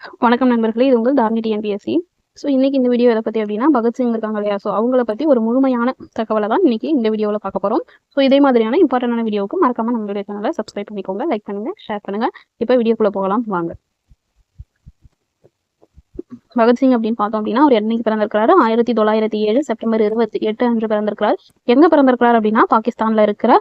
வணக்கம் நண்பர்களே, இது உங்கள் தாரணி டிஎன்பிஎஸ்சி. ஸோ இன்னைக்கு இந்த வீடியோ எதை பற்றி அப்படின்னா, பகத்சிங் இருக்காங்க இல்லையா, ஸோ அவங்கள பற்றி ஒரு முழுமையான தகவலை தான் இன்னைக்கு இந்த வீடியோவில் பார்க்க போகிறோம். ஸோ இதே மாதிரியான இம்பார்ட்டண்டான வீடியோவுக்கு மறக்காம நம்மளுடைய சேனலை சப்ஸ்கிரைப் பண்ணிக்கோங்க, லைக் பண்ணுங்க, ஷேர் பண்ணுங்க. இப்போ வீடியோக்குள்ளே போகலாம் வாங்க. பகத்சிங் அப்படின்னு பார்த்தோம் அப்படின்னா அவர் என்னைக்கு பிறந்திருக்கிறாரு? 1907 செப்டம்பர் 28 அன்று பிறந்திருக்கிறார். எங்க பிறந்திருக்கிறார் அப்படின்னா, பாகிஸ்தான்ல இருக்கிற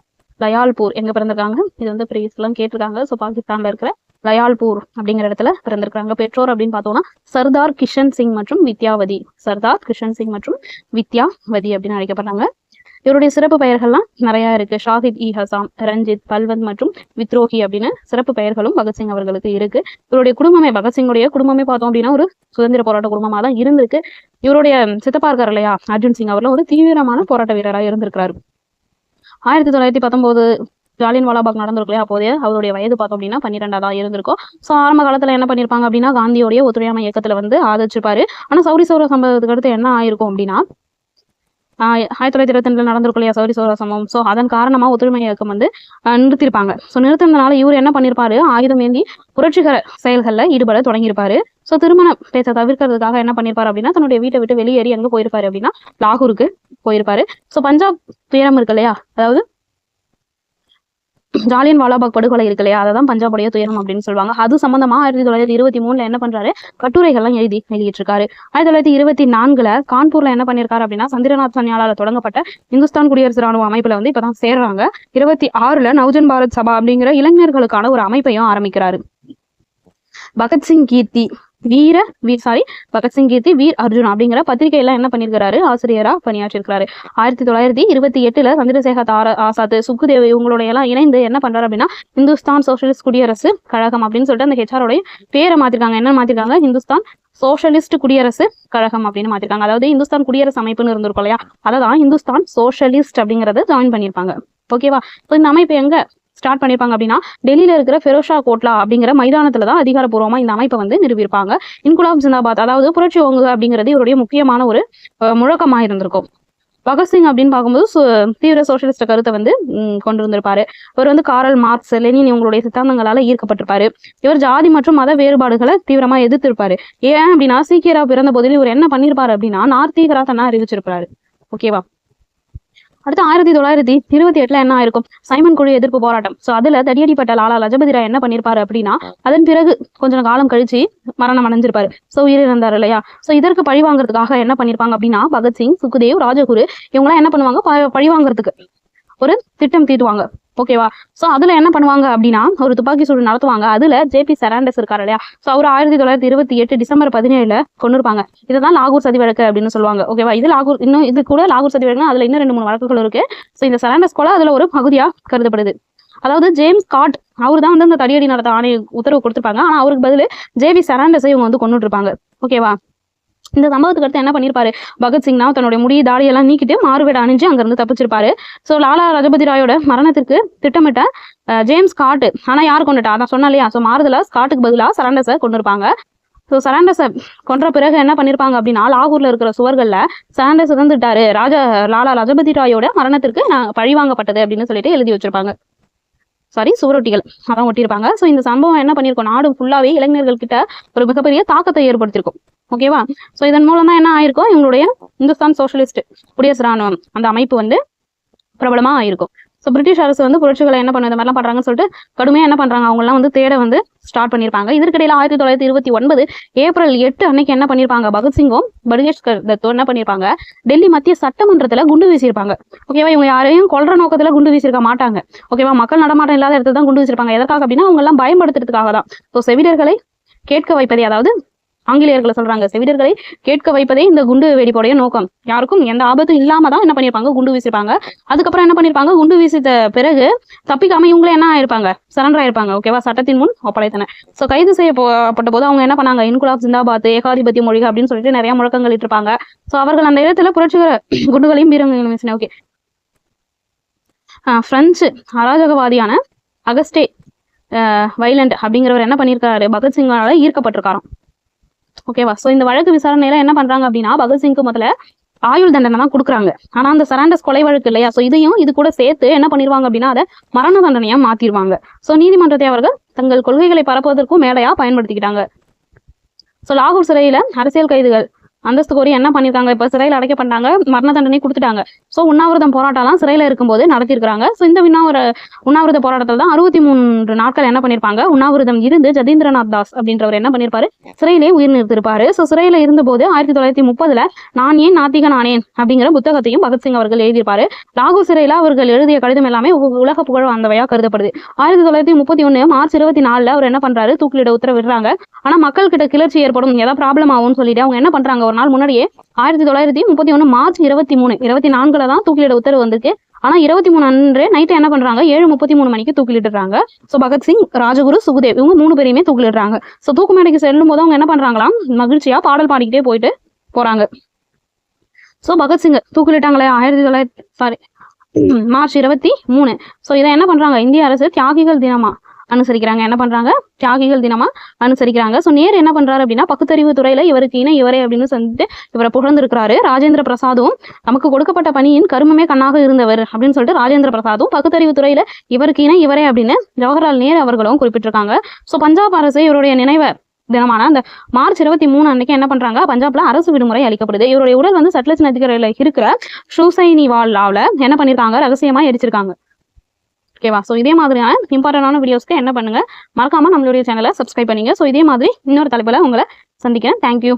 லயால்பூர். எங்க பிறந்திருக்காங்க? இது வந்து ப்ரீவியஸ்லாம் கேட்டிருக்காங்க. ஸோ பாகிஸ்தான்ல இருக்கிற லயால்பூர் அப்படிங்கிற இடத்துல பிறந்திருக்காங்க. பெற்றோர் அப்படின்னு பார்த்தோம்னா சர்தார் கிஷன் சிங் மற்றும் வித்யாவதி. சர்தார் கிஷன் சிங் மற்றும் வித்யாவதி அப்படின்னு அழைக்கப்படுறாங்க. இவருடைய சிறப்பு பெயர்கள்லாம் நிறைய இருக்கு. ஷாஹித் இ ஹசாம், ரஞ்சித், பல்வந்த் மற்றும் வித்ரோஹி அப்படின்னு சிறப்பு பெயர்களும் பகத்சிங் அவர்களுக்கு இருக்கு. இவருடைய குடும்பமே, பகத்சிங்குடைய குடும்பமே பார்த்தோம் அப்படின்னா ஒரு சுதந்திர போராட்ட குடும்பமா தான் இருந்திருக்கு. இவருடைய சித்தப்பா இருக்கார் இல்லையா, அர்ஜுன் சிங், அவர்லாம் ஒரு தீவிரமான போராட்ட வீரராக இருந்திருக்கிறாரு. 1919 ஜாலியன் வாலாபாக் நடந்திருக்கு இல்லையா, அப்போதே அவருடைய வயது பார்த்தோம் அப்படின்னா 12 தான் இருந்திருக்கும். ஸோ ஆரம்ப காலத்துல என்ன பண்ணிருப்பாங்க அப்படின்னா, காந்தியோடைய ஒத்துழையாமை இயக்கத்துல வந்து ஆதரிச்சிருப்பாரு. ஆனா சௌரி சௌரா சம்பவத்துக்கு அடுத்து என்ன ஆயிருக்கும் அப்படின்னா, 1922 நடந்திருக்கும் இல்லையா சௌரி சௌரா சம்பவம். ஸோ அதன் காரணமா ஒத்துழைமை இயக்கம் வந்து நிறுத்திருப்பாங்க. ஸோ நிறுத்தினதுனால இவர் என்ன பண்ணிருப்பாரு, ஆயுதம் ஏந்தி புரட்சிகர செயல்கள்ல ஈடுபட தொடங்கியிருப்பாரு. ஸோ திருமண பேச்சை தவிர்க்கிறதுக்காக என்ன பண்ணிருப்பாரு அப்படின்னா, தன்னுடைய வீட்டை விட்டு வெளியேறி எங்க போயிருப்பாரு அப்படின்னா, லாகூருக்கு போயிருப்பாரு. ஸோ பஞ்சாப் துயரம் இருக்கு இல்லையா, அதாவது ஜாலியன் வாலாபாக் படுகொலை இருக்கு இல்லையா, அதான் பஞ்சாபுடைய துயரம் அப்படின்னு சொல்லுவாங்க. அது சம்பந்தமா 1923 என்ன பண்றாரு, கட்டுரைகள்லாம் எழுதி வெளியிட்டிருக்காரு. 1924 கான்பூர்ல என்ன பண்ணிருக்காரு அப்படின்னா, சந்திரநாத் சன்யாலால தொடங்கப்பட்ட இந்துஸ்தான் குடியரசு ராணுவ அமைப்புல வந்து இப்பதான் சேர்றாங்க. 26 நவ்ஜன் பாரத் சபா அப்படிங்கிற இளைஞர்களுக்கான ஒரு அமைப்பையும் ஆரம்பிக்கிறாரு. பகத்சிங் கீர்த்தி பகத்சிங் கீர்த்தி வீர் அர்ஜுன் அப்படிங்கிற பத்திரிகையெல்லாம் என்ன பண்ணிருக்காரு, ஆசிரியரா பணியாற்றிருக்காரு. 1928 சந்திரசேகர் ஆசாத், சுக்குதேவ் இவங்களோட எல்லாம் இணைந்து என்ன பண்றாரு அப்படின்னா, இந்துஸ்தான் சோசியலிஸ்ட் குடியரசு கழகம் அப்படின்னு சொல்லிட்டு அந்த ஹெச்ஆரோடைய பேரை மாத்திருக்காங்க. என்ன மாத்திருக்காங்க, இந்துஸ்தான் சோசியலிஸ்ட் குடியரசு கழகம் அப்படின்னு மாத்திருக்காங்க. அதாவது இந்துஸ்தான் குடியரசு அமைப்புன்னு இருந்திருக்கும் இல்லையா, அதான் இந்துஸ்தான் சோசியலிஸ்ட் அப்படிங்கறத ஜாயின் பண்ணிருப்பாங்க. ஓகேவா. இந்த அமைப்பு எங்க ஸ்டார்ட் பண்ணிருப்பாங்க அப்படின்னா, டெல்லியில இருக்கிற ஃபெரோஷா கோட்லா அப்படிங்கிற மைதானத்துலதான் அதிகாரப்பூர்வமா இந்த அமைப்பை வந்து நிறுவிருப்பாங்க. இன்குலாப் ஜிந்தாபாத், அதாவது புரட்சி ஓங்குக அப்படிங்கிறது இவருடைய முக்கியமான ஒரு முழக்கமா இருந்திருக்கும். பகத்சிங் அப்படின்னு பார்க்கும்போது தீவிர சோசியலிஸ்ட் கருத்தை வந்து கொண்டு வந்திருப்பாரு. இவர் வந்து காரல் மார்க்ஸ், லெனின் இவங்களுடைய சித்தாந்தங்களால ஈர்க்கப்பட்டிருப்பாரு. இவர் ஜாதி மற்றும் மத வேறுபாடுகளை தீவிரமா எதிர்த்திருப்பாரு. ஏன் அப்படின்னா, சீக்கியரா பிறந்த போதிலும் இவர் என்ன பண்ணிருப்பாரு அப்படின்னா, நார்த்தீகரா தன்னை அறிவிச்சிருப்பாரு. ஓகேவா. அடுத்து 1928 என்ன ஆயிருக்கும், சைமன் குழு எதிர்ப்பு போராட்டம். சோ அதுல தடியடிப்பட்ட லாலா லஜபதி ராய் என்ன பண்ணிருப்பாரு அப்படின்னா, அதன் பிறகு கொஞ்சம் காலம் கழிச்சு மரணம் அடைஞ்சிருப்பாரு. சோ உயிரிழந்தாரு இல்லையா. சோ இதற்கு பழி வாங்குறதுக்காக என்ன பண்ணிருப்பாங்க அப்படின்னா, பகத்சிங், சுக்குதேவ், ராஜகுரு இவங்கெல்லாம் என்ன பண்ணுவாங்க, பழி வாங்குறதுக்கு ஒரு திட்டம் தீட்டுவாங்க. ஓகேவா. சோ அதுல என்ன பண்ணுவாங்க அப்படின்னா, ஒரு துப்பாக்கி சூடு நடத்துவாங்க. அதுல ஜேபி செராண்டஸ் இருக்காரு இல்லையா, சோ அவர் 1928 டிசம்பர் 17 கொண்டிருப்பாங்க. இதுதான் லாகூர் சதி வழக்கு அப்படின்னு சொல்லுவாங்க. ஓகேவா. இது லாகூர், இன்னும் இது கூட லாகூர் சதி வழக்குனா அதுல இன்னும் 2-3 வழக்குகள் இருக்கு. சோ இந்த செராண்டஸ் கூட அதுல ஒரு பகுதியா கருதப்படுது. அதாவது ஜேம்ஸ் காட் அவர் தான் வந்து அந்த தடியடி நடத்த ஆணை உத்தரவு கொடுத்திருப்பாங்க. ஆனா அவருக்கு பதில் ஜேபி செராண்டஸை இவங்க வந்து கொண்டுட்டு இருப்பாங்க. ஓகேவா. இந்த சம்பவத்துக்கு அடுத்து என்ன பண்ணிருப்பாரு, பகத்சிங்னா தன்னுடைய முடி தாடியெல்லாம் நீக்கிட்டு மாறுவேட அணிஞ்சு அங்க இருந்து தப்பிச்சிருப்பாரு. சோ லாலா லஜபதி ராயோட மரணத்திற்கு திட்டமிட்ட ஜேம்ஸ் ஸ்காட், ஆனா யார் கொண்டுட்டா, அதான் சொன்னா இல்லையா, சோ மாறுதலா ஸ்காட்டுக்கு பதிலா சரண்டஸை கொண்டிருப்பாங்க. ஸோ சரண்டஸை கொன்ற பிறகு என்ன பண்ணிருப்பாங்க அப்படின்னா, லாகூர்ல இருக்கிற சுவர்கள்ல சரண்டஸ் இறந்துட்டாரு, லாலா லஜபதி ராயோட மரணத்திற்கு பழிவாங்கப்பட்டது அப்படின்னு சொல்லிட்டு எழுதி வச்சிருப்பாங்க. சுவரொட்டிகள் அதான் ஒட்டியிருப்பாங்க. ஸோ இந்த சம்பவம் என்ன பண்ணிருக்கோம், நாடு ஃபுல்லாவே இளைஞர்கள் கிட்ட ஒரு மிகப்பெரிய தாக்கத்தை ஏற்படுத்தியிருக்கும். ஓகேவா. சோ இதன் மூலம் தான் என்ன ஆயிருக்கும், இவங்களுடைய இந்துஸ்தான் சோசியலிஸ்ட் குடியரசு ராணுவம் அந்த அமைப்பு வந்து பிரபலமா ஆயிருக்கும். ஸோ பிரிட்டிஷ் அரசு வந்து புரட்சிகளை என்ன பண்ணும், இந்த மாதிரிலாம் பண்றாங்கன்னு சொல்லிட்டு கடுமையா என்ன பண்றாங்க, அவங்க எல்லாம் வந்து தேட வந்து ஸ்டார்ட் பண்ணிருப்பாங்க. இதற்கிடையில 1929 ஏப்ரல் 8 அன்னைக்கு என்ன பண்ணிருப்பாங்க, பகத்சிங்கும் படுகேஷ்கர் தத்தோ என்ன பண்ணிருப்பாங்க, டெல்லி மத்திய சட்டமன்றத்துல குண்டு வீசியிருப்பாங்க. ஓகேவா. இவங்க யாரையும் கொல்ற நோக்கத்துல குண்டு வீசியிருக்க மாட்டாங்க. ஓகேவா. மக்கள் நடமாட்டம் இல்லாத இடத்துல தான் குண்டு வீசிருப்பாங்க. எதற்காக அப்படின்னா, அவங்க எல்லாம் பயன்படுத்துறதுக்காக தான். ஸோ செவிடர்களை கேட்க வைப்பதே, அதாவது ஆங்கிலேயர்களை சொல்றாங்க, செவிடர்களை கேட்க வைப்பதே இந்த குண்டு வெடிப்போடைய நோக்கம். யாருக்கும் எந்த ஆபத்தும் இல்லாம தான் என்ன பண்ணிருப்பாங்க, குண்டு வீசிருப்பாங்க. அதுக்கப்புறம் என்ன பண்ணிருப்பாங்க, குண்டு வீசித்த பிறகு தப்பிக்காம இவங்களே என்ன ஆயிருப்பாங்க, சரண்டர் ஆயிருப்பாங்க. ஓகேவா. சட்டத்தின் முன் ஒப்படைத்தன. சோ கைது செய்யப்பட்ட போது அவங்க என்ன பண்ணாங்க, இன்குலாப் ஜிந்தாபாத், ஏகாதிபத்திய மொழிகள் அப்படின்னு சொல்லிட்டு நிறைய முழக்கங்கள் இட்டிருப்பாங்க. சோ அவர்கள் அந்த இடத்துல புரட்சிகர குண்டுகளையும் பீரங்களையும் வீசின. ஓகே. பிரெஞ்சு அராஜகவாதியான அகஸ்டே வைலண்ட் அப்படிங்கிறவர் என்ன பண்ணிருக்காரு, பகத்சிங்கால ஈர்க்கப்பட்டிருக்காராம். ஓகேவா. சோ இந்த வழக்கு விசாரணையில என்ன பண்றாங்க அப்படின்னா, பகத்சிங்க்கு முதல்ல ஆயுள் தண்டனை தான் கொடுக்குறாங்க. ஆனா அந்த சரண்டஸ் கொலை வழக்கு இல்லையா, சோ இதையும் இது கூட சேர்த்து என்ன பண்ணிருவாங்க அப்படின்னா, அதை மரண தண்டனையா மாத்திருவாங்க. சோ நீதிமன்றத்தை அவர்கள் தங்கள் கொள்கைகளை பரப்புவதற்கும் மேடையா பயன்படுத்திக்கிட்டாங்க. ஸோ லாகூர் சிறையில அரசியல் கைதிகள் அந்தஸ்து கோரி என்ன பண்ணியிருக்காங்க, இப்போ சிறையில் அடைக்கப்பட்டாங்க, மரண தண்டனை கொடுத்துட்டாங்க. ஸோ உண்ணாவிரதம் போராட்டம்லாம் சிறையில் இருக்கும்போது நடத்தியிருக்காங்க. ஸோ இந்த உண்ணாவிரத போராட்டத்தில் தான் 63 நாட்கள் என்ன பண்ணியிருப்பாங்க, உண்ணாவிரதம் இருந்து ஜதீந்திரநாத் தாஸ் அப்படின்றவர் என்ன பண்ணியிருப்பாரு, சிறையிலே உயிர் நிறுத்திருப்பாரு. ஸோ சிறையில் இருந்தபோது 1930 நான் ஏன் நாத்திகன் ஆனேன் அப்படிங்கிற புத்தகத்தையும் பகத்சிங் அவர்கள் எழுதியிருப்பாரு. லாகூர் சிறையில் அவர்கள் எழுதிய கடிதம் எல்லாமே உலக புகழ் வந்தவையா கருதப்படுது. 1931 மார்ச் 24 அவர் என்ன பண்றாரு, தூக்கிலிட உத்தரவிடுறாங்க. ஆனா மக்கள் கிட்ட கிளர்ச்சி ஏற்படும், ஏதாவது ப்ராப்ளம் ஆகும்னு சொல்லிட்டு அவங்க என்ன பண்றாங்க, ஒரு நாள் முன்னாடியே 1931 மார்ச் 24 தான் தூக்கிலிட உத்தரவு வந்திருக்கு. ஆனா 23 அன்று நைட்டு என்ன பண்றாங்க, 7:33 மணிக்கு தூக்கிலிட்டுறாங்க. ஸோ பகத்சிங், ராஜகுரு, சுகுதேவ் இவங்க 3 பேரையுமே தூக்கிலிடுறாங்க. ஸோ தூக்கு மேடைக்கு செல்லும் போது அவங்க என்ன பண்றாங்களாம், மகிழ்ச்சியா பாடல் பாடிக்கிட்டே போயிட்டு போறாங்க. ஸோ பகத்சிங் தூக்கிலிட்டாங்களே மார்ச் 23. ஸோ இதை என்ன பண்றாங்க, இந்திய அரசு தியாகிகள் தினமா அனுசரிக்கிறாங்க. என்ன பண்றாங்க, தியாகிகள் தினமா அனுசரிக்கிறாங்க. ஸோ நேரு என்ன பண்றாரு அப்படின்னா, பகுத்தறிவு துறையில இவருக்கு இணை இவரே அப்படின்னு சொல்லிட்டு இவரை புகழ்ந்திருக்கிறாரு. ராஜேந்திர பிரசாதும் நமக்கு கொடுக்கப்பட்ட பணியின் கருமமே கண்ணாக இருந்தவர் அப்படின்னு சொல்லிட்டு ராஜேந்திர பிரசாதும், பகுத்தறிவு துறையில இவருக்கு இணை இவரே அப்படின்னு ஜவஹர்லால் நேரு அவர்களும் குறிப்பிட்டிருக்காங்க. ஸோ பஞ்சாப் அரசு இவருடைய நினைவு தினமான அந்த மார்ச் 23 அன்னைக்கு என்ன பண்றாங்க, பஞ்சாப்ல அரசு விடுமுறை அளிக்கப்படுது. இவருடைய உடல் வந்து சட்லஜ் நதிக்கரையில இருக்கிற ஷூசைனிவாலாவில் என்ன பண்ணிருக்காங்க, ரகசியமா எரிச்சிருக்காங்க. ஓகேவா? ஸோ இதே மாதிரியான இம்பார்ட்டன்டான வீடியோஸ்க்கு என்ன பண்ணுங்க, மறக்காம நம்மளுடைய சேனலை சப்ஸ்கிரைப் பண்ணுங்க. ஸோ இதே மாதிரி இன்னொரு தலைப்புல உங்களை சந்திக்கிறேன். தேங்க்யூ.